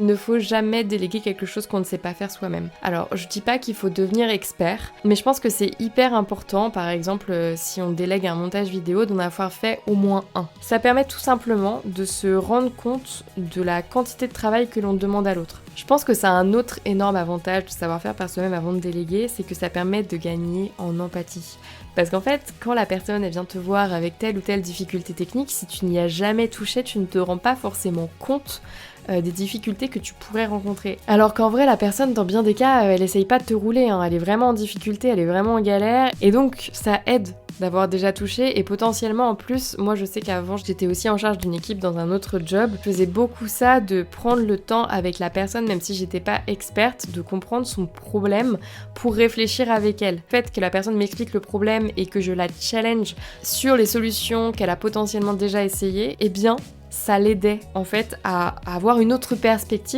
Il ne faut jamais déléguer quelque chose qu'on ne sait pas faire soi-même. Alors, je dis pas qu'il faut devenir expert, mais je pense que c'est hyper important, par exemple, si on délègue un montage vidéo, d'en avoir fait au moins un. Ça permet tout simplement de se rendre compte de la quantité de travail que l'on demande à l'autre. Je pense que ça a un autre énorme avantage de savoir faire par soi-même avant de déléguer, c'est que ça permet de gagner en empathie. Parce qu'en fait, quand la personne elle vient te voir avec telle ou telle difficulté technique, si tu n'y as jamais touché, tu ne te rends pas forcément compte des difficultés que tu pourrais rencontrer. Alors qu'en vrai, la personne, dans bien des cas, elle essaye pas de te rouler, hein. Elle est vraiment en difficulté, elle est vraiment en galère, et donc ça aide d'avoir déjà touché, et potentiellement en plus, moi je sais qu'avant j'étais aussi en charge d'une équipe dans un autre job, je faisais beaucoup ça, de prendre le temps avec la personne, même si j'étais pas experte, de comprendre son problème pour réfléchir avec elle. Le fait que la personne m'explique le problème et que je la challenge sur les solutions qu'elle a potentiellement déjà essayées, eh bien ça l'aidait en fait à avoir une autre perspective